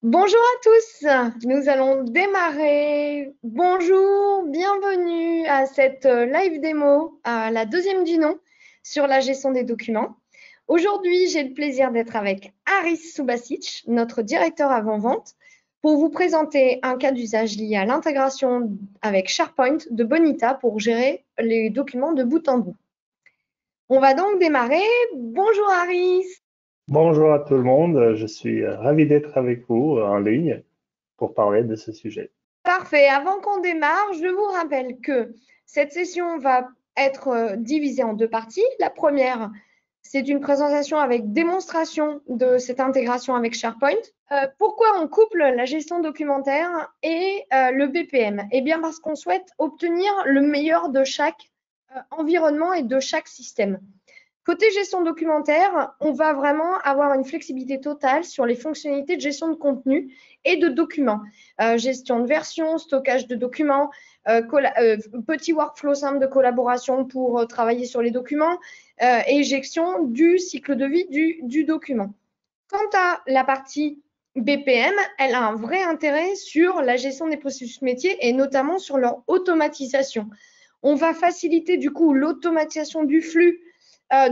Bonjour à tous, nous allons démarrer. Bonjour, bienvenue à cette live démo, à la deuxième du nom, sur la gestion des documents. Aujourd'hui, j'ai le plaisir d'être avec Aris Subasic, notre directeur avant-vente, pour vous présenter un cas d'usage lié à l'intégration avec SharePoint de Bonita pour gérer les documents de bout en bout. On va donc démarrer. Bonjour Aris. Bonjour à tout le monde, je suis ravi d'être avec vous en ligne pour parler de ce sujet. Parfait. Avant qu'on démarre, je vous rappelle que cette session va être divisée en deux parties. La première, c'est une présentation avec démonstration de cette intégration avec SharePoint. Pourquoi on couple la gestion documentaire et le BPM? Eh bien, parce qu'on souhaite obtenir le meilleur de chaque environnement et de chaque système. Côté gestion documentaire, on va vraiment avoir une flexibilité totale sur les fonctionnalités de gestion de contenu et de documents. Gestion de version, stockage de documents, petit workflow simple de collaboration pour travailler sur les documents et gestion du cycle de vie du document. Quant à la partie BPM, elle a un vrai intérêt sur la gestion des processus métiers et notamment sur leur automatisation. On va faciliter du coup l'automatisation du flux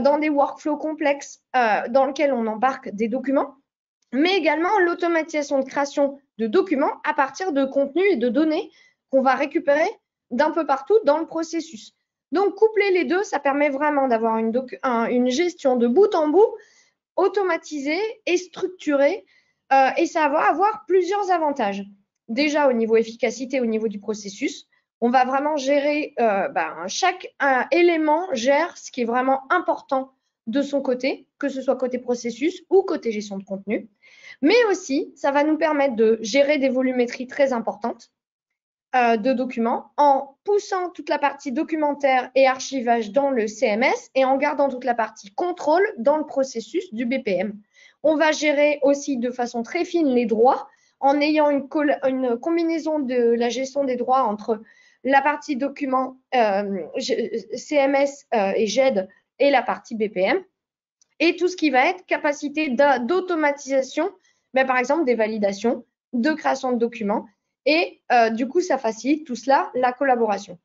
dans des workflows complexes dans lesquels on embarque des documents, mais également l'automatisation de création de documents à partir de contenus et de données qu'on va récupérer d'un peu partout dans le processus. Donc, coupler les deux, ça permet vraiment d'avoir une gestion de bout en bout automatisée et structurée et ça va avoir plusieurs avantages. Déjà, au niveau efficacité, au niveau du processus, on va vraiment gérer, chaque élément gère ce qui est vraiment important de son côté, que ce soit côté processus ou côté gestion de contenu. Mais aussi, ça va nous permettre de gérer des volumétries très importantes de documents en poussant toute la partie documentaire et archivage dans le CMS et en gardant toute la partie contrôle dans le processus du BPM. On va gérer aussi de façon très fine les droits en ayant une combinaison de la gestion des droits entre la partie document CMS et GED et la partie BPM et tout ce qui va être capacité d'automatisation, par exemple des validations, de création de documents et du coup, ça facilite tout cela, la collaboration.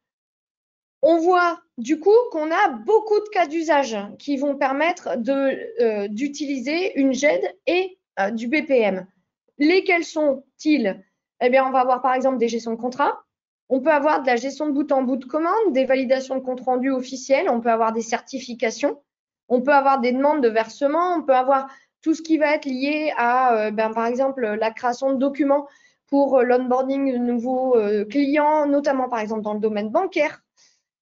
On voit du coup qu'on a beaucoup de cas d'usage qui vont permettre d'utiliser une GED et du BPM. Lesquels sont-ils? Eh bien, on va avoir par exemple des gestions de contrats. On peut avoir de la gestion de bout en bout de commande, des validations de compte rendu officiels. On peut avoir des certifications. On peut avoir des demandes de versement. On peut avoir tout ce qui va être lié à, par exemple, la création de documents pour l'onboarding de nouveaux clients, notamment par exemple dans le domaine bancaire.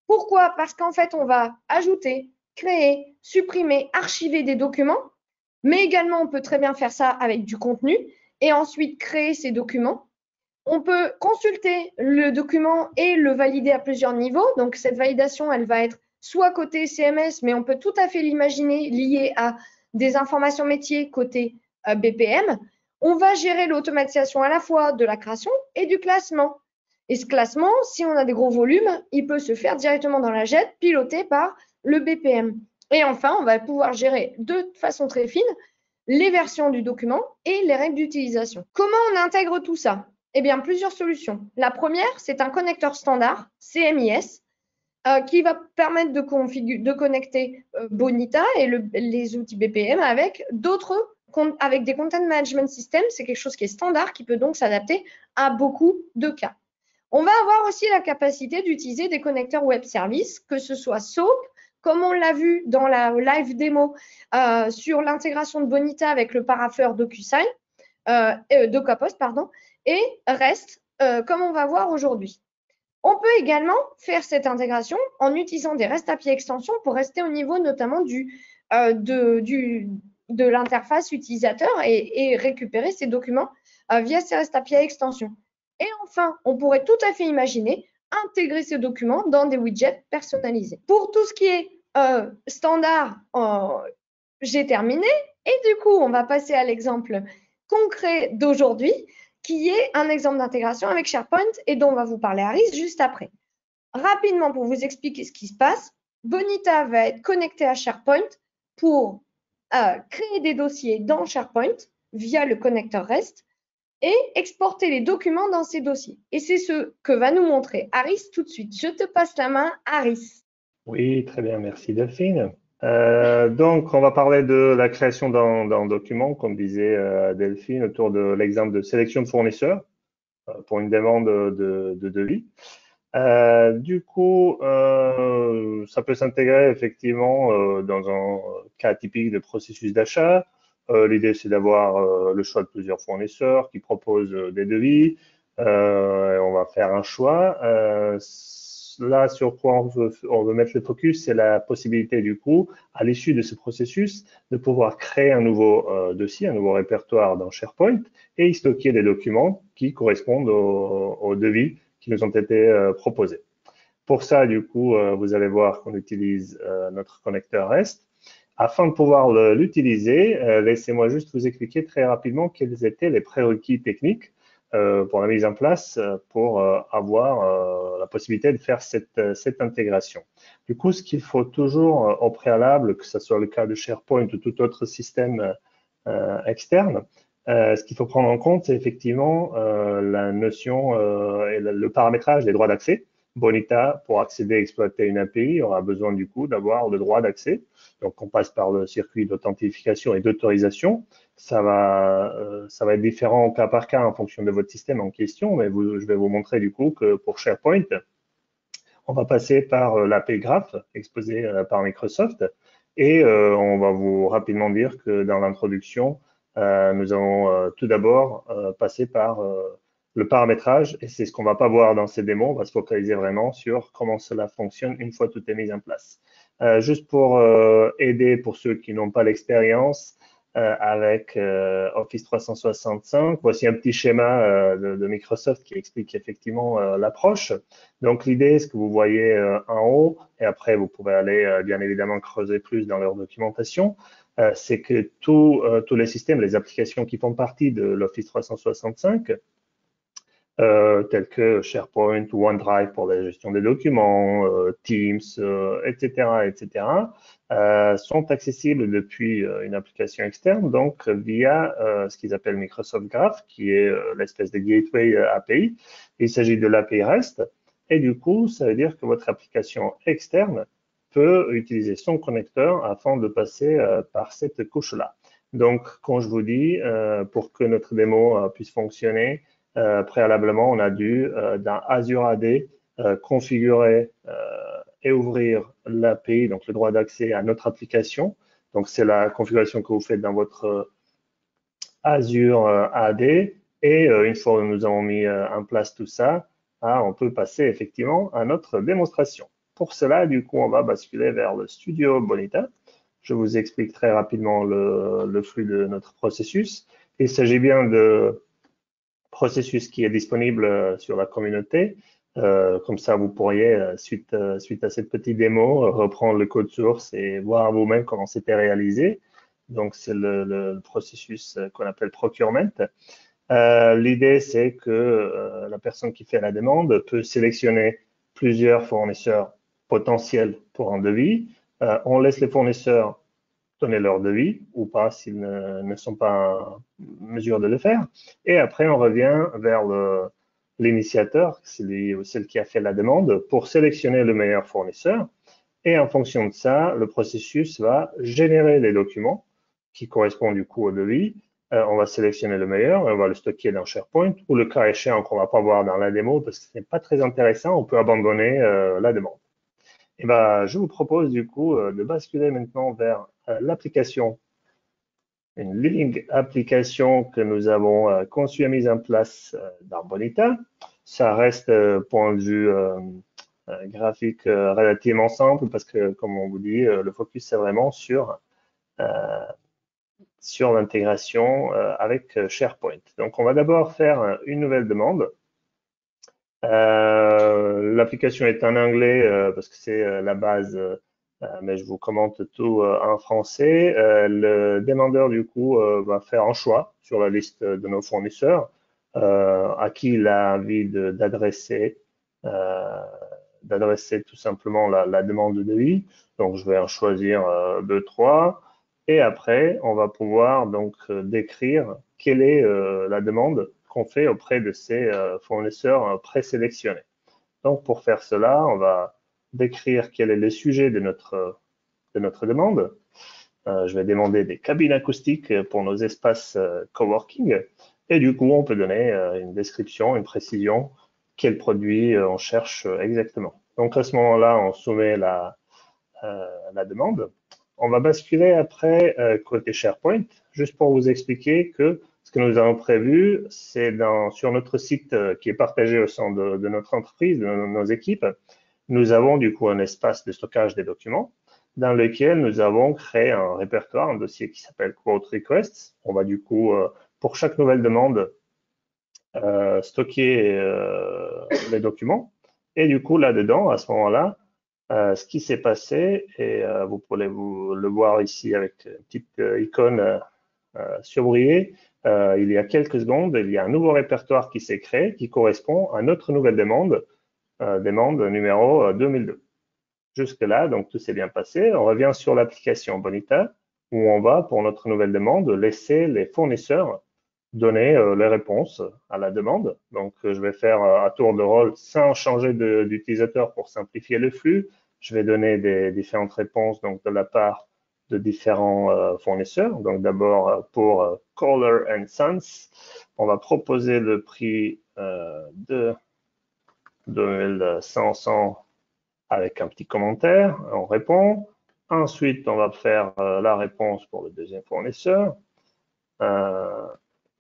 Pourquoi? Parce qu'en fait, on va ajouter, créer, supprimer, archiver des documents, mais également, on peut très bien faire ça avec du contenu et ensuite créer ces documents. On peut consulter le document et le valider à plusieurs niveaux. Donc, cette validation, elle va être soit côté CMS, mais on peut tout à fait l'imaginer lié à des informations métiers côté BPM. On va gérer l'automatisation à la fois de la création et du classement. Et ce classement, si on a des gros volumes, il peut se faire directement dans la JET, piloté par le BPM. Et enfin, on va pouvoir gérer de façon très fine les versions du document et les règles d'utilisation. Comment on intègre tout ça? Eh bien, plusieurs solutions. La première, c'est un connecteur standard, CMIS, qui va permettre de connecter Bonita et les outils BPM avec avec des content management systems. C'est quelque chose qui est standard, qui peut donc s'adapter à beaucoup de cas. On va avoir aussi la capacité d'utiliser des connecteurs web services, que ce soit SOAP, comme on l'a vu dans la live démo sur l'intégration de Bonita avec le paraffeur DocuSign, DocaPost, pardon, et REST, comme on va voir aujourd'hui. On peut également faire cette intégration en utilisant des REST API extensions pour rester au niveau notamment de l'interface utilisateur et récupérer ces documents via ces REST API extensions. Et enfin, on pourrait tout à fait imaginer intégrer ces documents dans des widgets personnalisés. Pour tout ce qui est standard, j'ai terminé. Et du coup, on va passer à l'exemple concret d'aujourd'hui, qui est un exemple d'intégration avec SharePoint et dont on va vous parler Aris juste après. Rapidement, pour vous expliquer ce qui se passe, Bonita va être connecté à SharePoint pour créer des dossiers dans SharePoint via le connecteur REST. et exporter les documents dans ces dossiers. Et c'est ce que va nous montrer Aris tout de suite. Je te passe la main, Aris. Oui, très bien, merci Delphine. Donc, on va parler de la création d'un document, comme disait Delphine, autour de l'exemple de sélection de fournisseurs pour une demande de devis. Du coup, ça peut s'intégrer effectivement dans un cas typique de processus d'achat. L'idée, c'est d'avoir le choix de plusieurs fournisseurs qui proposent des devis. Et on va faire un choix. Là, sur quoi on veut mettre le focus, c'est la possibilité du coup, à l'issue de ce processus, de pouvoir créer un nouveau dossier, un nouveau répertoire dans SharePoint et y stocker des documents qui correspondent au devis qui nous ont été proposés. Pour ça, du coup, vous allez voir qu'on utilise notre connecteur REST. Afin de pouvoir l'utiliser, laissez-moi juste vous expliquer très rapidement quels étaient les prérequis techniques pour la mise en place pour avoir la possibilité de faire cette intégration. Du coup, ce qu'il faut toujours au préalable, que ce soit le cas de SharePoint ou tout autre système externe, ce qu'il faut prendre en compte, c'est effectivement la notion et le paramétrage des droits d'accès. Bonita, pour accéder et exploiter une API, aura besoin du coup d'avoir le droit d'accès. Donc, on passe par le circuit d'authentification et d'autorisation. Ça va être différent au cas par cas en fonction de votre système en question, mais je vais vous montrer du coup que pour SharePoint, on va passer par l'API Graph exposé par Microsoft et on va vous rapidement dire que dans l'introduction, nous allons tout d'abord passer par le paramétrage et c'est ce qu'on va pas voir dans ces démos. On va se focaliser vraiment sur comment cela fonctionne une fois tout est mis en place. Juste pour aider pour ceux qui n'ont pas l'expérience avec Office 365, voici un petit schéma de Microsoft qui explique effectivement l'approche. Donc l'idée, ce que vous voyez en haut, et après vous pouvez aller bien évidemment creuser plus dans leur documentation, c'est que tous les systèmes, les applications qui font partie de l'Office 365, tels que SharePoint ou OneDrive pour la gestion des documents, Teams, etc., etc., sont accessibles depuis une application externe, donc via ce qu'ils appellent Microsoft Graph, qui est l'espèce de gateway API. Il s'agit de l'API REST, et du coup, ça veut dire que votre application externe peut utiliser son connecteur afin de passer par cette couche-là. Donc, quand je vous dis, pour que notre démo puisse fonctionner, préalablement, on a dû, dans Azure AD, configurer et ouvrir l'API, donc le droit d'accès à notre application. Donc, c'est la configuration que vous faites dans votre Azure AD. Et une fois que nous avons mis en place tout ça, on peut passer effectivement à notre démonstration. Pour cela, du coup, on va basculer vers le Studio Bonita. Je vous explique très rapidement le flux de notre processus. Il s'agit bien de processus qui est disponible sur la communauté. Comme ça, vous pourriez, suite à cette petite démo, reprendre le code source et voir vous-même comment c'était réalisé. Donc, c'est le processus qu'on appelle procurement. L'idée, c'est que la personne qui fait la demande peut sélectionner plusieurs fournisseurs potentiels pour un devis. On laisse les fournisseurs donner leur devis ou pas s'ils ne sont pas en mesure de le faire. Et après, on revient vers l'initiateur, celui ou celle qui a fait la demande, pour sélectionner le meilleur fournisseur. Et en fonction de ça, le processus va générer les documents qui correspondent du coup au devis. On va sélectionner le meilleur et on va le stocker dans SharePoint ou le cas échéant qu'on ne va pas voir dans la démo parce que ce n'est pas très intéressant, on peut abandonner la demande. Et ben, je vous propose du coup de basculer maintenant vers l'application, une living application que nous avons conçue et mise en place dans Bonita. Ça reste point de vue graphique relativement simple parce que, comme on vous dit, le focus c'est vraiment sur l'intégration avec SharePoint. Donc, on va d'abord faire une nouvelle demande. L'application est en anglais parce que c'est la base, mais je vous commente tout en français. Le demandeur, du coup, va faire un choix sur la liste de nos fournisseurs à qui il a envie d'adresser tout simplement la demande de devis. Donc, je vais en choisir 2, 3. Et après, on va pouvoir donc décrire quelle est la demande qu'on fait auprès de ces fournisseurs présélectionnés. Donc, pour faire cela, on va décrire quel est le sujet de notre demande. Je vais demander des cabines acoustiques pour nos espaces coworking. Et du coup, on peut donner une description, une précision, quel produit on cherche exactement. Donc, à ce moment-là, on soumet la demande. On va basculer après côté SharePoint, juste pour vous expliquer que ce que nous avons prévu, c'est sur notre site qui est partagé au sein de notre entreprise, de nos équipes. Nous avons du coup un espace de stockage des documents dans lequel nous avons créé un répertoire, un dossier qui s'appelle Quote Requests. On va du coup, pour chaque nouvelle demande, stocker les documents. Et du coup, là-dedans, à ce moment-là, ce qui s'est passé, et vous pourrez le voir ici avec une petite icône surbrillée, il y a quelques secondes, il y a un nouveau répertoire qui s'est créé qui correspond à notre nouvelle demande, demande numéro 2002. Jusque-là, donc tout s'est bien passé. On revient sur l'application Bonita, où on va, pour notre nouvelle demande, laisser les fournisseurs donner les réponses à la demande. Donc, je vais faire à tour de rôle sans changer d'utilisateur pour simplifier le flux. Je vais donner des différentes réponses donc, de la part de différents fournisseurs. Donc, d'abord, pour Kohler & Sons, on va proposer le prix de 2500 avec un petit commentaire. On répond. Ensuite, on va faire la réponse pour le deuxième fournisseur.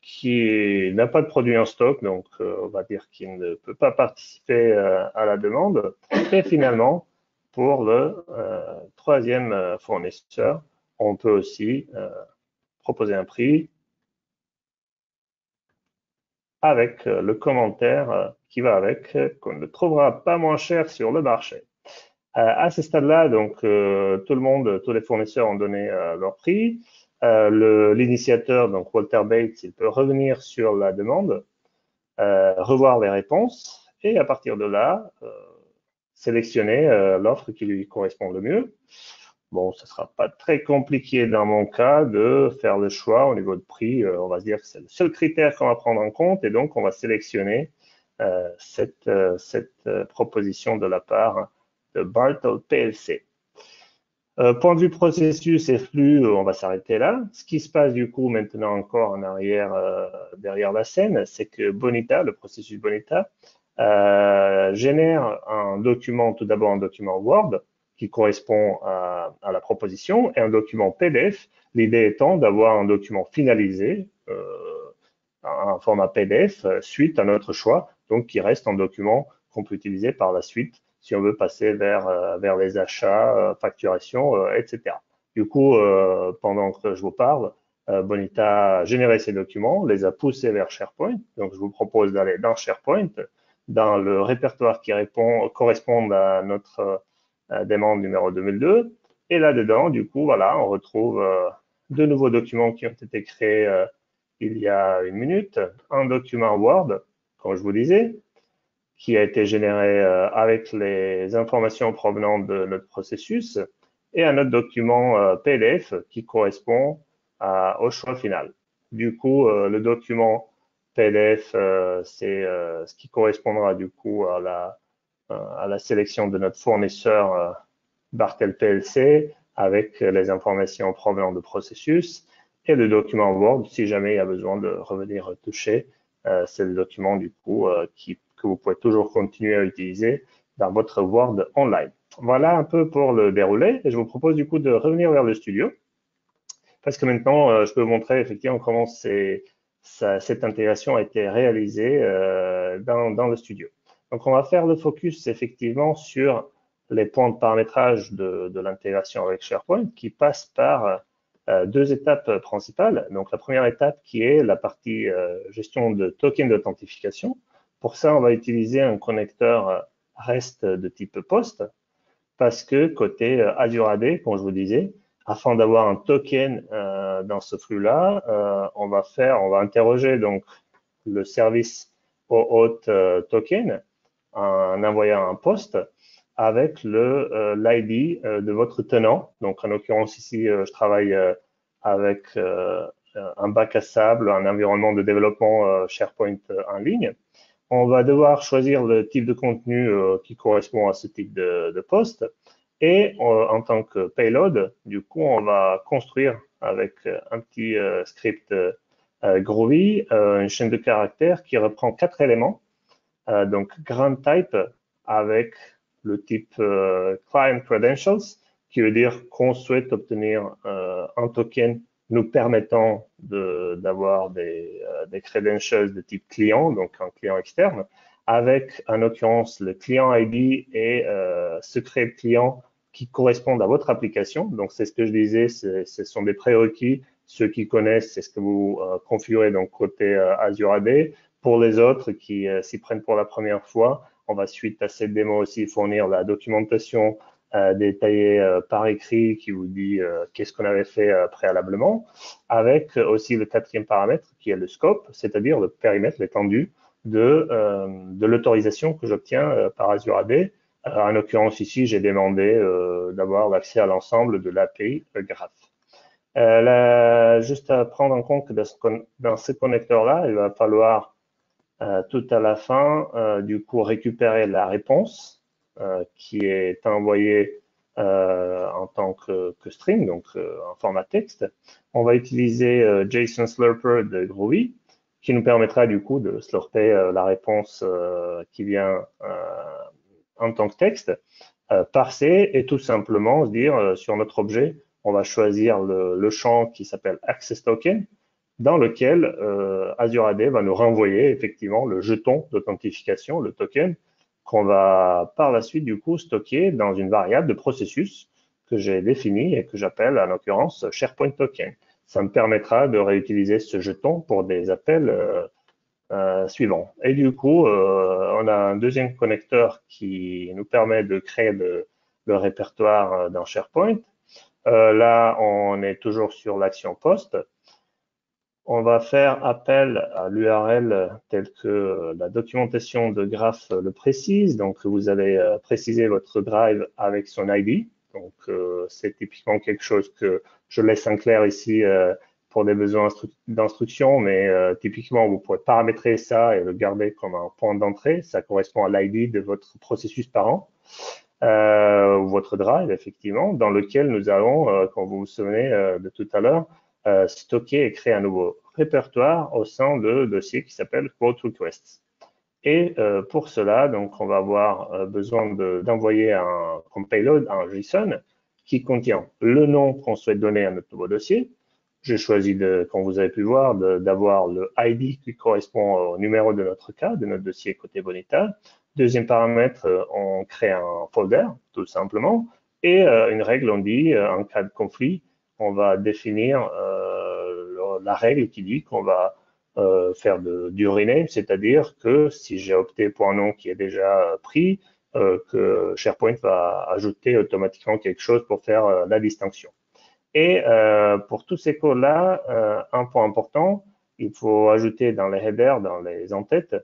Qui n'a pas de produit en stock, donc on va dire qu'il ne peut pas participer à la demande. Et finalement, pour le troisième fournisseur, on peut aussi proposer un prix avec le commentaire qui va avec, qu'on ne trouvera pas moins cher sur le marché. À ce stade-là, donc, tout le monde, tous les fournisseurs ont donné leur prix. L'initiateur, donc Walter Bates, il peut revenir sur la demande, revoir les réponses et à partir de là, sélectionner l'offre qui lui correspond le mieux. Bon, ce ne sera pas très compliqué dans mon cas de faire le choix au niveau de prix. On va se dire que c'est le seul critère qu'on va prendre en compte et donc on va sélectionner cette proposition de la part de Bartol PLC. Point de vue processus et flux, on va s'arrêter là. Ce qui se passe du coup maintenant encore en arrière, derrière la scène, c'est que Bonita, le processus Bonita, génère un document, tout d'abord un document Word qui correspond à la proposition et un document PDF. L'idée étant d'avoir un document finalisé, un format PDF, suite à notre choix, donc qui reste un document qu'on peut utiliser par la suite si on veut passer vers les achats, facturation, etc. Du coup, pendant que je vous parle, Bonita a généré ces documents, les a poussés vers SharePoint. Donc, je vous propose d'aller dans SharePoint, dans le répertoire qui correspond à notre demande numéro 2002. Et là-dedans, du coup, voilà, on retrouve deux nouveaux documents qui ont été créés il y a une minute. Un document Word, comme je vous disais, qui a été généré avec les informations provenant de notre processus et un autre document PDF qui correspond au choix final. Du coup, le document PDF, c'est ce qui correspondra du coup à la sélection de notre fournisseur Bartel PLC avec les informations provenant de processus et le document Word, si jamais il y a besoin de revenir toucher, c'est le document du coup que vous pouvez toujours continuer à utiliser dans votre Word online. Voilà un peu pour le déroulé. Et je vous propose du coup de revenir vers le studio parce que maintenant, je peux vous montrer effectivement comment cette intégration a été réalisée dans le studio. Donc, on va faire le focus effectivement sur les points de paramétrage de l'intégration avec SharePoint qui passent par deux étapes principales. Donc, la première étape qui est la partie gestion de token d'authentification. Pour ça, on va utiliser un connecteur REST de type POST parce que côté Azure AD, comme je vous disais, afin d'avoir un token dans ce flux-là, on va interroger donc le service OAuth token en envoyant un post avec l'ID de votre tenant. Donc, en l'occurrence, ici, je travaille avec un bac à sable, un environnement de développement SharePoint en ligne. On va devoir choisir le type de contenu qui correspond à ce type de poste. Et en tant que payload, du coup, on va construire avec un petit script Groovy une chaîne de caractères qui reprend 4 éléments. Donc, grand type avec le type client credentials, qui veut dire qu'on souhaite obtenir un token nous permettant d'avoir des credentials de type client, donc un client externe, avec en l'occurrence le client ID et secret client qui correspondent à votre application. Donc, c'est ce que je disais, ce sont des prérequis. Ceux qui connaissent, c'est ce que vous configurez donc côté Azure AD. Pour les autres qui s'y prennent pour la première fois, on va suite à cette démo aussi fournir la documentation détaillée par écrit qui vous dit qu'est-ce qu'on avait fait préalablement, avec aussi le 4e paramètre qui est le scope, c'est-à-dire le périmètre, l'étendue de l'autorisation que j'obtiens par Azure AD. En l'occurrence ici, j'ai demandé d'avoir l'accès à l'ensemble de l'API Graph. Juste à prendre en compte que dans ce connecteur-là, il va falloir tout à la fin, du coup, récupérer la réponse qui est envoyée en tant que string, donc en format texte. On va utiliser JSON Slurper de Groovy, qui nous permettra du coup de slurper la réponse qui vient en tant que texte, parser et tout simplement se dire sur notre objet, on va choisir le champ qui s'appelle Access Token, dans lequel Azure AD va nous renvoyer effectivement le jeton d'authentification, le token, qu'on va par la suite du coup stocker dans une variable de processus que j'ai définie et que j'appelle en l'occurrence SharePoint Token. Ça me permettra de réutiliser ce jeton pour des appels suivants. Et du coup, on a un deuxième connecteur qui nous permet de créer le répertoire dans SharePoint. Là, on est toujours sur l'action post. On va faire appel à l'URL tel que la documentation de Graph le précise. Donc, vous allez préciser votre drive avec son ID. Donc, c'est typiquement quelque chose que je laisse en clair ici pour des besoins d'instruction, mais typiquement, vous pourrez paramétrer ça et le garder comme un point d'entrée. Ça correspond à l'ID de votre processus parent. Ou votre drive, effectivement, dans lequel nous allons, quand vous vous souvenez de tout à l'heure, stocker et créer un nouveau répertoire au sein de dossier qui s'appelle Quote Requests. Et pour cela, donc, on va avoir besoin d'envoyer comme payload un JSON qui contient le nom qu'on souhaite donner à notre nouveau dossier. J'ai choisi, comme vous avez pu voir, d'avoir le ID qui correspond au numéro de notre cas, de notre dossier côté Bonita. Deuxième paramètre, on crée un folder, tout simplement. Et une règle, on dit, en cas de conflit, on va définir la règle qui dit qu'on va faire du rename, c'est-à-dire que si j'ai opté pour un nom qui est déjà pris, que SharePoint va ajouter automatiquement quelque chose pour faire la distinction. Et pour tous ces codes-là, un point important, il faut ajouter dans les headers, dans les en-têtes,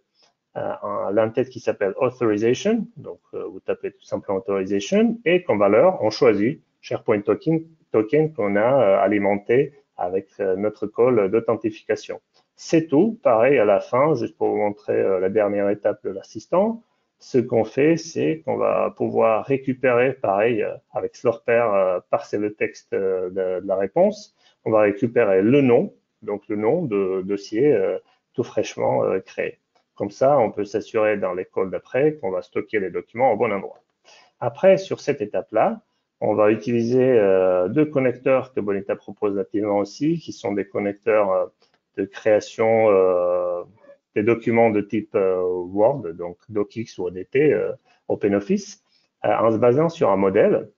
l'entête qui s'appelle authorization. Donc, vous tapez tout simplement authorization et comme valeur, on choisit SharePoint token qu'on a alimenté avec notre call d'authentification. C'est tout. Pareil à la fin, juste pour vous montrer la dernière étape de l'assistant. Ce qu'on fait, c'est qu'on va pouvoir récupérer, pareil, avec Slurper, parser le texte de la réponse. On va récupérer le nom, donc le nom de dossier tout fraîchement créé. Comme ça, on peut s'assurer dans les calls d'après qu'on va stocker les documents au bon endroit. Après, sur cette étape-là, on va utiliser deux connecteurs que Bonita propose nativement aussi, qui sont des connecteurs de création des documents de type Word, donc DocX ou ODT, OpenOffice, en se basant sur un modèle.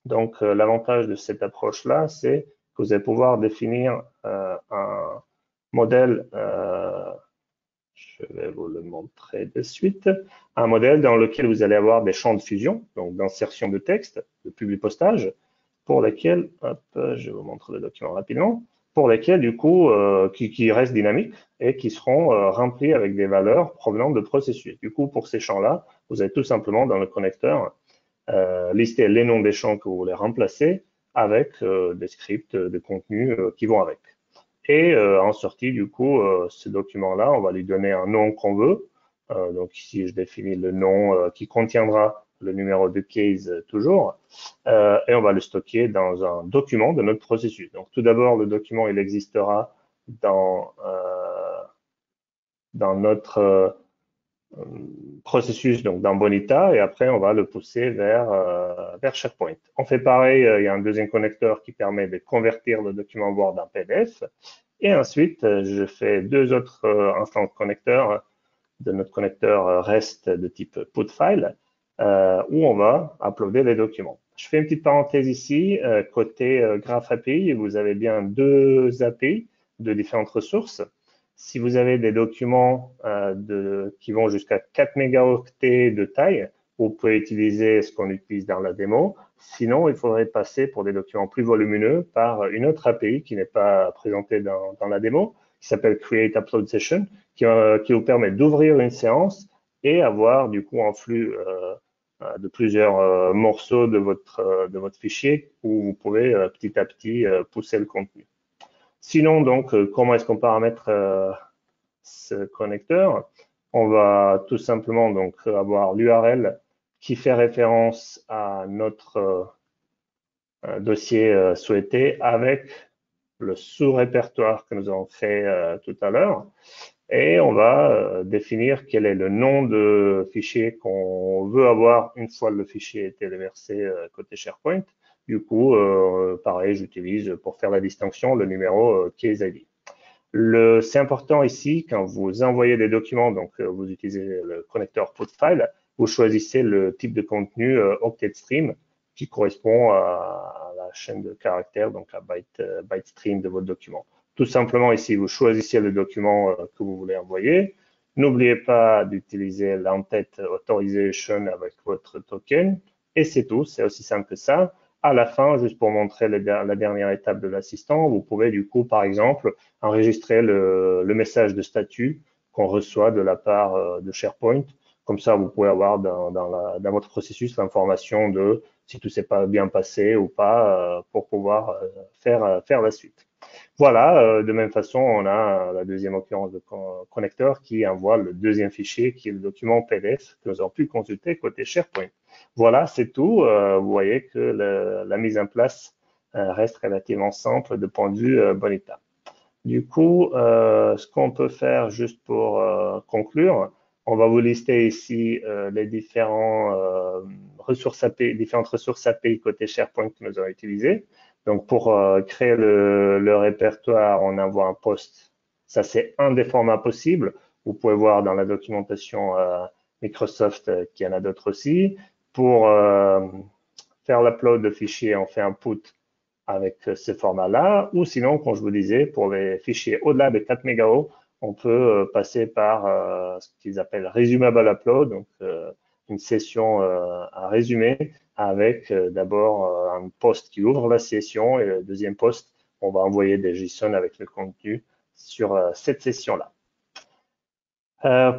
Donc, l'avantage de cette approche-là, c'est que vous allez pouvoir définir un modèle, je vais vous le montrer de suite, un modèle dans lequel vous allez avoir des champs de fusion, donc d'insertion de texte, de publipostage, pour lesquels, hop, je vous montre le document rapidement, pour lesquels, du coup, qui restent dynamiques et qui seront remplis avec des valeurs provenant de processus. Du coup, pour ces champs-là, vous allez tout simplement dans le connecteur lister les noms des champs que vous voulez remplacer avec des scripts de contenu qui vont avec. Et en sortie, du coup, ce document-là, on va lui donner un nom qu'on veut. Donc ici, je définis le nom qui contiendra le numéro de case toujours. Et on va le stocker dans un document de notre processus. Donc tout d'abord, le document, il existera dans notre processus, donc dans Bonita, et après on va le pousser vers SharePoint. On fait pareil, il y a un deuxième connecteur qui permet de convertir le document Word en PDF, et ensuite je fais deux autres instants connecteurs de notre connecteur REST de type putFile, où on va uploader les documents. Je fais une petite parenthèse ici, côté Graph API, vous avez bien deux API de différentes ressources. Si vous avez des documents qui vont jusqu'à 4 mégaoctets de taille, vous pouvez utiliser ce qu'on utilise dans la démo. Sinon, il faudrait passer pour des documents plus volumineux par une autre API qui n'est pas présentée dans la démo, qui s'appelle Create Upload Session, qui vous permet d'ouvrir une séance et avoir du coup un flux de plusieurs morceaux de votre fichier où vous pouvez petit à petit pousser le contenu. Sinon, donc, comment est-ce qu'on paramètre ce connecteur? On va tout simplement donc avoir l'URL qui fait référence à notre dossier souhaité avec le sous-répertoire que nous avons fait tout à l'heure. Et on va définir quel est le nom de fichier qu'on veut avoir une fois le fichier été déversé côté SharePoint. Du coup, pareil, j'utilise pour faire la distinction le numéro case ID. C'est important ici, quand vous envoyez des documents, donc vous utilisez le connecteur putFile, vous choisissez le type de contenu OctetStream qui correspond à la chaîne de caractères, donc à byte stream de votre document. Tout simplement ici, vous choisissez le document que vous voulez envoyer. N'oubliez pas d'utiliser l'entête authorization avec votre token. Et c'est tout, c'est aussi simple que ça. À la fin, juste pour montrer la dernière étape de l'assistant, vous pouvez du coup, par exemple, enregistrer le message de statut qu'on reçoit de la part de SharePoint. Comme ça, vous pouvez avoir dans votre processus l'information de si tout s'est pas bien passé ou pas pour pouvoir faire la suite. Voilà, de même façon, on a la deuxième occurrence de connecteur qui envoie le deuxième fichier qui est le document PDF que nous avons pu consulter côté SharePoint. Voilà, c'est tout. Vous voyez que la mise en place reste relativement simple de point de vue Bonita. Du coup, ce qu'on peut faire juste pour conclure, on va vous lister ici les différentes ressources API côté SharePoint que nous avons utilisées. Donc, pour créer le répertoire, on envoie un post. Ça, c'est un des formats possibles. Vous pouvez voir dans la documentation Microsoft qu'il y en a d'autres aussi. Pour faire l'upload de fichiers, on fait un put avec ce format-là. Ou sinon, comme je vous disais, pour les fichiers au-delà de 4 mégaoctets, on peut passer par ce qu'ils appellent Resumable Upload, donc une session à résumer avec d'abord un post qui ouvre la session et le deuxième post, on va envoyer des JSON avec le contenu sur cette session-là.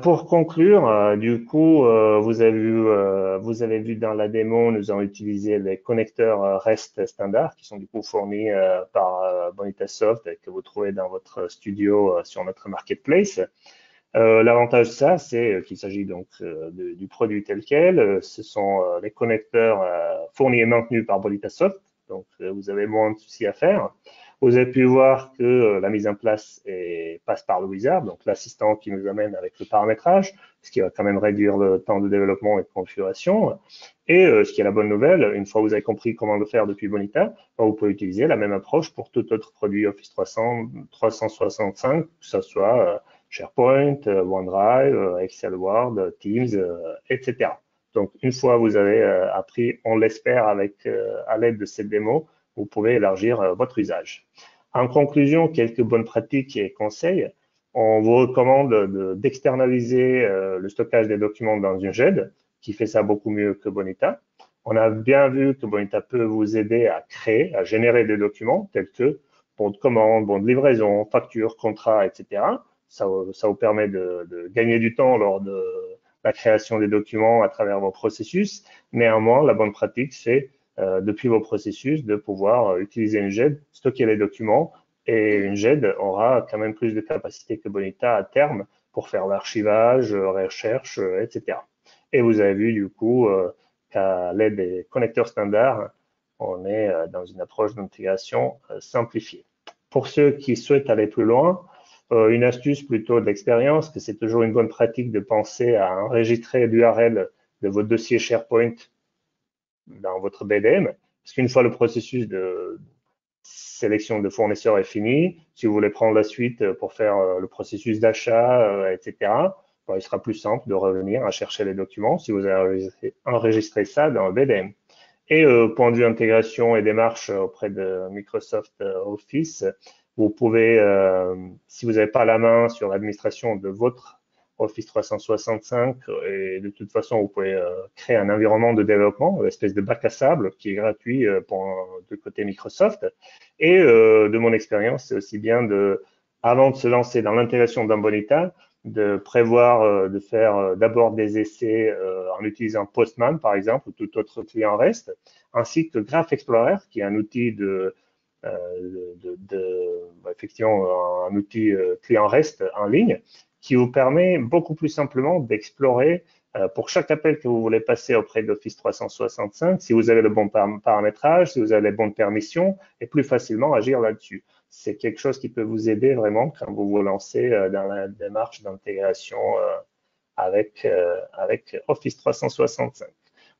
Pour conclure, du coup, vous avez vu dans la démo, nous avons utilisé les connecteurs REST standard qui sont du coup fournis par Bonitasoft et que vous trouvez dans votre studio sur notre marketplace. L'avantage de ça, c'est qu'il s'agit donc du produit tel quel. Ce sont les connecteurs fournis et maintenus par Bonitasoft, donc vous avez moins de soucis à faire. Vous avez pu voir que la mise en place passe par le wizard, donc l'assistant qui nous amène avec le paramétrage, ce qui va quand même réduire le temps de développement et de configuration. Et ce qui est la bonne nouvelle, une fois que vous avez compris comment le faire depuis Bonita, vous pouvez utiliser la même approche pour tout autre produit Office 365, que ce soit SharePoint, OneDrive, Excel, Word, Teams, etc. Donc, une fois que vous avez appris, on l'espère à l'aide de cette démo, vous pouvez élargir votre usage. En conclusion, quelques bonnes pratiques et conseils. On vous recommande d'externaliser le stockage des documents dans une GED, qui fait ça beaucoup mieux que Bonita. On a bien vu que Bonita peut vous aider à créer, à générer des documents tels que bon de commande, bon de livraison, facture, contrat, etc. Ça vous permet de gagner du temps lors de la création des documents à travers vos processus. Néanmoins, la bonne pratique, c'est depuis vos processus de pouvoir utiliser une GED, stocker les documents Et une GED aura quand même plus de capacité que Bonita à terme pour faire l'archivage, recherche, etc. Et vous avez vu du coup qu'à l'aide des connecteurs standards, on est dans une approche d'intégration simplifiée. Pour ceux qui souhaitent aller plus loin, une astuce plutôt d'expérience, que c'est toujours une bonne pratique de penser à enregistrer l'URL de votre dossier SharePoint dans votre BDM, parce qu'une fois le processus de sélection de fournisseurs est fini, si vous voulez prendre la suite pour faire le processus d'achat, etc., bon, il sera plus simple de revenir à chercher les documents si vous avez enregistré ça dans le BDM. Et point de vue intégration et démarche auprès de Microsoft Office, vous pouvez, si vous n'avez pas la main sur l'administration de votre Office 365, et de toute façon, vous pouvez créer un environnement de développement, une espèce de bac à sable qui est gratuit de côté Microsoft. Et de mon expérience, c'est aussi bien avant de se lancer dans l'intégration d'un Bonita, de prévoir de faire d'abord des essais en utilisant Postman, par exemple, ou tout autre client REST, ainsi que Graph Explorer, qui est un outil effectivement, un outil client REST en ligne, qui vous permet beaucoup plus simplement d'explorer pour chaque appel que vous voulez passer auprès d'Office 365, si vous avez le bon paramétrage, si vous avez les bonnes permissions, et plus facilement agir là-dessus. C'est quelque chose qui peut vous aider vraiment quand vous vous lancez dans la démarche d'intégration avec Office 365.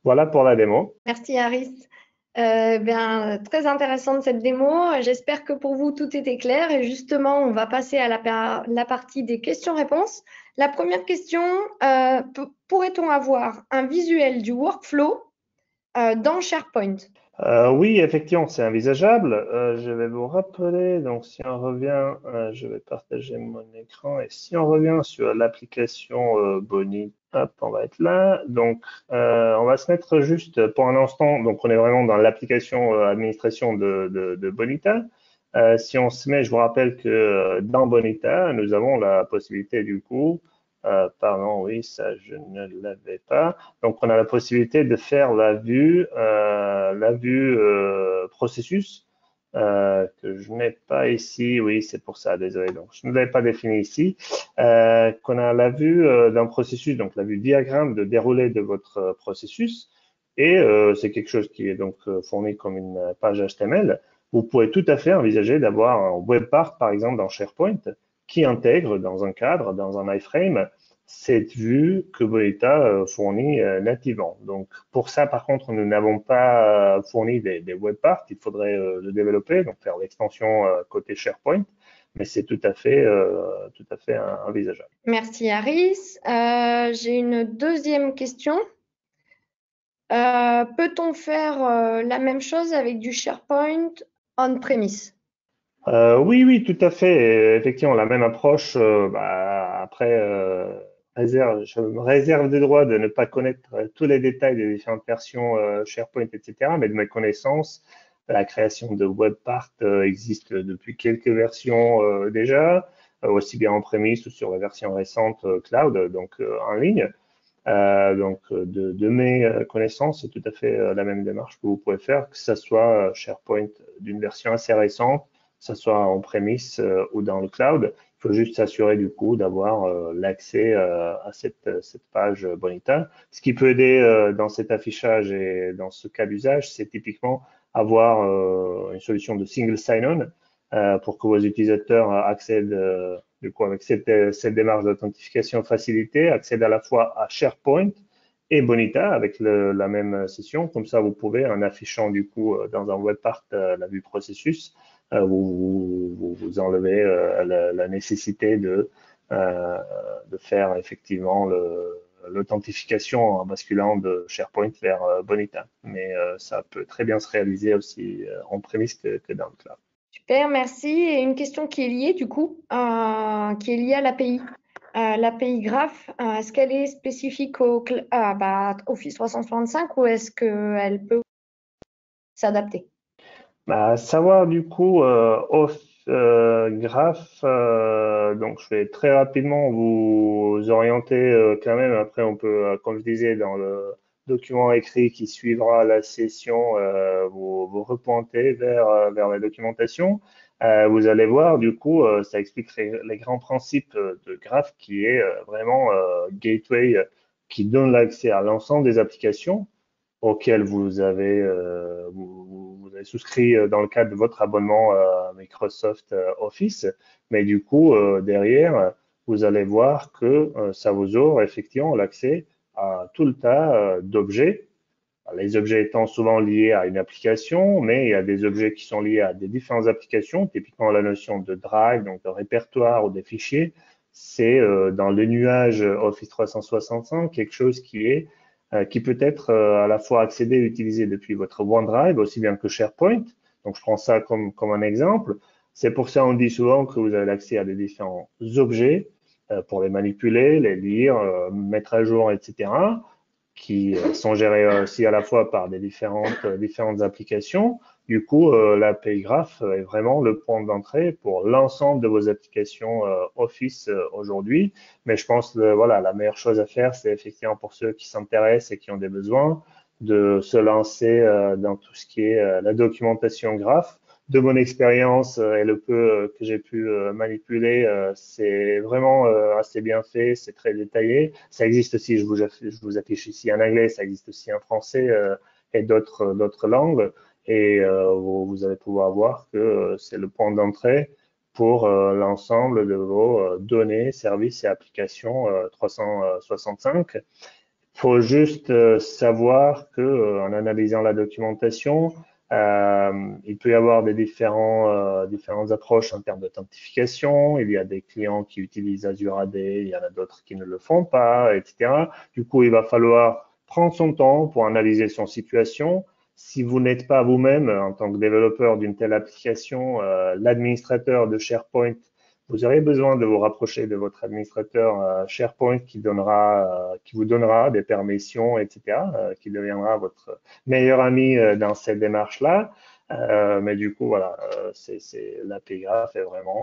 Voilà pour la démo. Merci Aris. Très intéressante cette démo. J'espère que pour vous tout était clair et justement on va passer à la partie des questions-réponses. La première question, pourrait-on avoir un visuel du workflow dans SharePoint? Oui, effectivement, c'est envisageable. Je vais vous rappeler, donc si on revient, je vais partager mon écran et si on revient sur l'application Boni, hop, on va être là. Donc, on va se mettre juste pour un instant, donc on est vraiment dans l'application administration de Bonita. Si on se met, je vous rappelle que dans Bonita, nous avons la possibilité du coup, pardon, oui, ça je ne l'avais pas. Donc, on a la possibilité de faire la vue processus que je n'ai pas ici. Oui, c'est pour ça, désolé. Donc, je ne l'avais pas défini ici. Qu'on a la vue d'un processus, donc la vue diagramme de déroulé de votre processus. Et c'est quelque chose qui est donc fourni comme une page HTML. Vous pouvez tout à fait envisager d'avoir un web part, par exemple, dans SharePoint, qui intègre dans un cadre, dans un iframe, cette vue que Bonita fournit nativement. Donc, pour ça, par contre, nous n'avons pas fourni des web parts. Il faudrait le développer, donc faire l'extension côté SharePoint, mais c'est tout à fait envisageable. Merci Aris. J'ai une deuxième question. Peut-on faire la même chose avec du SharePoint on-premise? Oui, oui, tout à fait. Effectivement, la même approche. Après, je me réserve le droit de ne pas connaître tous les détails des différentes versions SharePoint, etc. Mais de mes connaissances, la création de WebPart existe depuis quelques versions déjà, aussi bien en premise ou sur la version récente cloud, donc en ligne. De mes connaissances, c'est tout à fait la même démarche que vous pouvez faire, que ce soit SharePoint d'une version assez récente, que ce soit en premise ou dans le cloud. Il faut juste s'assurer du coup d'avoir l'accès à cette page Bonita. Ce qui peut aider dans cet affichage et dans ce cas d'usage, c'est typiquement avoir une solution de single sign-on pour que vos utilisateurs accèdent du coup avec cette démarche d'authentification facilitée, accèdent à la fois à SharePoint et Bonita avec la même session. Comme ça, vous pouvez, en affichant du coup dans un web part la vue processus, vous enlevez la nécessité de faire effectivement l'authentification en basculant de SharePoint vers Bonita. Mais ça peut très bien se réaliser aussi en premise que dans le cloud. Super, merci. Et une question qui est liée du coup, qui est liée à l'API. L'API Graph, est-ce qu'elle est spécifique au Office 365 ou est-ce qu'elle peut s'adapter? Savoir du coup, Graph, donc je vais très rapidement vous orienter quand même. Après, on peut, comme je disais, document écrit qui suivra la session, vous repointez vers la documentation. Vous allez voir, du coup, ça explique les grands principes de Graph qui est vraiment Gateway qui donne l'accès à l'ensemble des applications auxquelles vous avez souscrit dans le cadre de votre abonnement à Microsoft Office. Mais du coup, derrière, vous allez voir que ça vous ouvre effectivement l'accès à tout le tas d'objets. Les objets étant souvent liés à une application, mais il y a des objets qui sont liés à des différentes applications, typiquement la notion de drive, donc de répertoire ou des fichiers. C'est dans le nuage Office 365 quelque chose qui peut être à la fois accédé et utilisé depuis votre OneDrive, aussi bien que SharePoint. Donc, je prends ça comme un exemple. C'est pour ça qu'on dit souvent que vous avez accès à des différents objets pour les manipuler, les lire, mettre à jour, etc., qui sont gérés aussi à la fois par des différentes applications. Du coup, l'API Graph est vraiment le point d'entrée pour l'ensemble de vos applications Office aujourd'hui. Mais je pense que voilà, la meilleure chose à faire, c'est effectivement pour ceux qui s'intéressent et qui ont des besoins, de se lancer dans tout ce qui est la documentation Graph. De mon expérience et le peu que j'ai pu manipuler, c'est vraiment assez bien fait, c'est très détaillé. Ça existe aussi, je vous affiche ici en anglais, ça existe aussi en français et d'autres langues. Et vous allez pouvoir voir que c'est le point d'entrée pour l'ensemble de vos données, services et applications 365. Il faut juste savoir que en analysant la documentation, il peut y avoir différentes approches en termes d'authentification. Il y a des clients qui utilisent Azure AD, il y en a d'autres qui ne le font pas, etc. Du coup, il va falloir prendre son temps pour analyser son situation. Si vous n'êtes pas vous-même, en tant que développeur d'une telle application, l'administrateur de SharePoint, vous aurez besoin de vous rapprocher de votre administrateur SharePoint qui vous donnera des permissions, etc., qui deviendra votre meilleur ami dans cette démarche-là. Mais du coup, voilà, l'API Graph est vraiment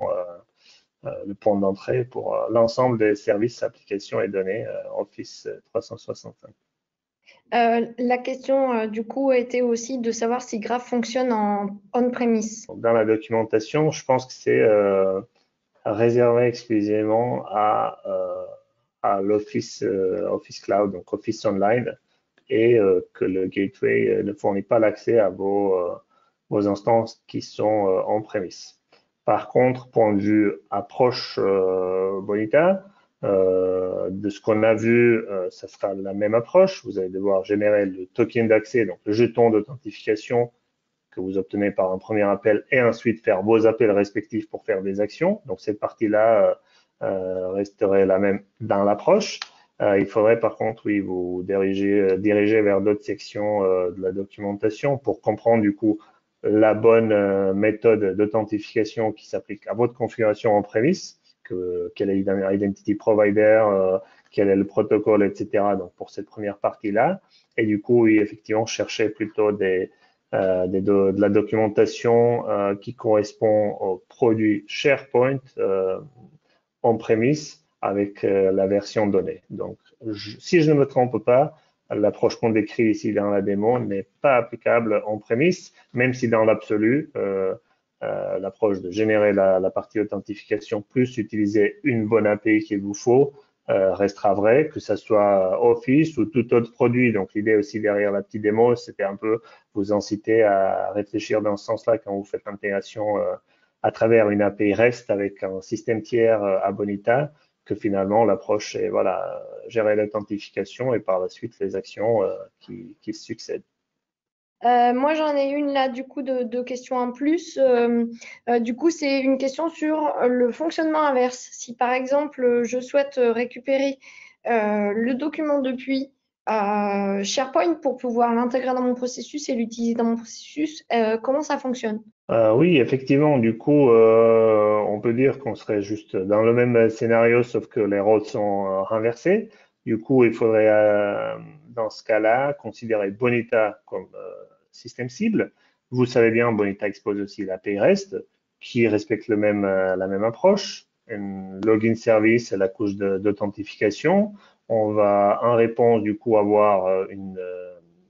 le point d'entrée pour l'ensemble des services, applications et données Office 365. La question, du coup, était aussi de savoir si Graph fonctionne en on-premise. Dans la documentation, je pense que c'est réservé exclusivement à l'Office Office Cloud, donc Office Online, et que le gateway ne fournit pas l'accès à vos instances qui sont on-premise. Par contre, point de vue approche Bonita, de ce qu'on a vu, ça sera la même approche. Vous allez devoir générer le token d'accès, donc le jeton d'authentification que vous obtenez par un premier appel et ensuite faire vos appels respectifs pour faire des actions. Donc cette partie-là resterait la même dans l'approche. Il faudrait par contre, oui, vous diriger vers d'autres sections de la documentation pour comprendre du coup la bonne méthode d'authentification qui s'applique à votre configuration en prémisse, quel est l'identity provider, quel est le protocole, etc. Donc pour cette première partie-là. Et du coup, oui, effectivement, chercher plutôt de la documentation qui correspond au produit SharePoint on-premise avec la version donnée. Donc, si je ne me trompe pas, l'approche qu'on décrit ici dans la démo n'est pas applicable on-premise, même si dans l'absolu, l'approche de générer la partie authentification plus utiliser une bonne API qu'il vous faut restera vrai, que ce soit Office ou tout autre produit. Donc, l'idée aussi derrière la petite démo, c'était un peu vous inciter à réfléchir dans ce sens-là quand vous faites l'intégration à travers une API REST avec un système tiers à Bonita, que finalement, l'approche est voilà, gérer l'authentification et par la suite les actions qui succèdent. Moi, j'en ai une là, du coup, de questions en plus. Du coup, c'est une question sur le fonctionnement inverse. Si, par exemple, je souhaite récupérer le document depuis SharePoint pour pouvoir l'intégrer dans mon processus et l'utiliser dans mon processus, comment ça fonctionne? Oui, effectivement, du coup, on peut dire qu'on serait juste dans le même scénario, sauf que les rôles sont inversés. Du coup, il faudrait, dans ce cas-là, considérer Bonita comme système cible. Vous savez bien, Bonita expose aussi l'API REST, qui respecte la même approche. un login service, la couche d'authentification. On va en réponse du coup avoir une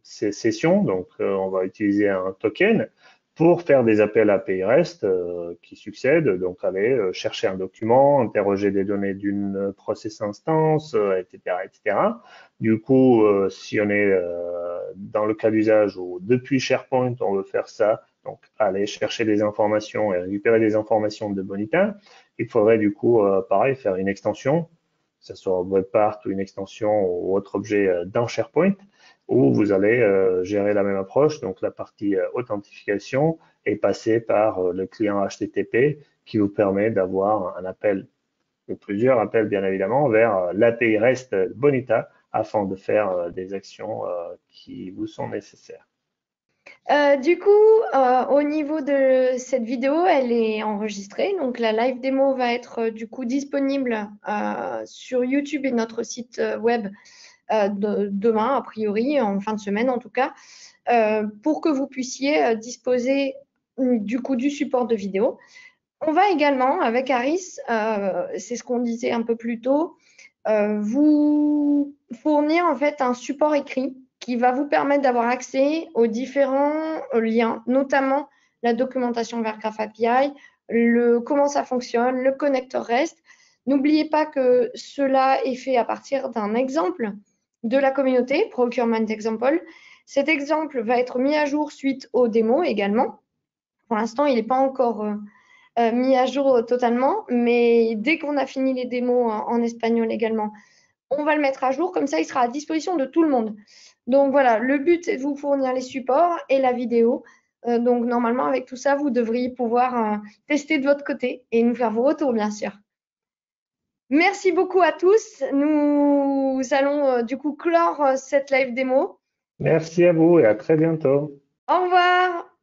session, donc on va utiliser un token pour faire des appels API REST qui succèdent, donc aller chercher un document, interroger des données d'une process instance, etc., etc. Du coup, si on est dans le cas d'usage où depuis SharePoint, on veut faire ça, donc aller chercher des informations et récupérer des informations de Bonita, il faudrait du coup, pareil, faire une extension, que ce soit webpart ou une extension ou autre objet dans SharePoint, où vous allez gérer la même approche, donc la partie authentification et passer par le client HTTP qui vous permet d'avoir un appel ou plusieurs appels bien évidemment vers l'API REST Bonita afin de faire des actions qui vous sont nécessaires. Du coup, au niveau de cette vidéo, elle est enregistrée. Donc, la live démo va être du coup disponible sur YouTube et notre site web demain, a priori, en fin de semaine en tout cas, pour que vous puissiez disposer du coup du support de vidéo. On va également, avec Harris, c'est ce qu'on disait un peu plus tôt, vous fournir en fait un support écrit qui va vous permettre d'avoir accès aux différents liens, notamment la documentation vers Graph API, comment ça fonctionne, le connecteur REST. N'oubliez pas que cela est fait à partir d'un exemple de la communauté, Procurement Example. Cet exemple va être mis à jour suite aux démos également. Pour l'instant, il n'est pas encore mis à jour totalement, mais dès qu'on a fini les démos en espagnol également, on va le mettre à jour, comme ça il sera à disposition de tout le monde. Donc voilà, le but c'est de vous fournir les supports et la vidéo. Donc normalement avec tout ça, vous devriez pouvoir tester de votre côté et nous faire vos retours bien sûr. Merci beaucoup à tous. Nous allons du coup clore cette live démo. Merci à vous et à très bientôt. Au revoir.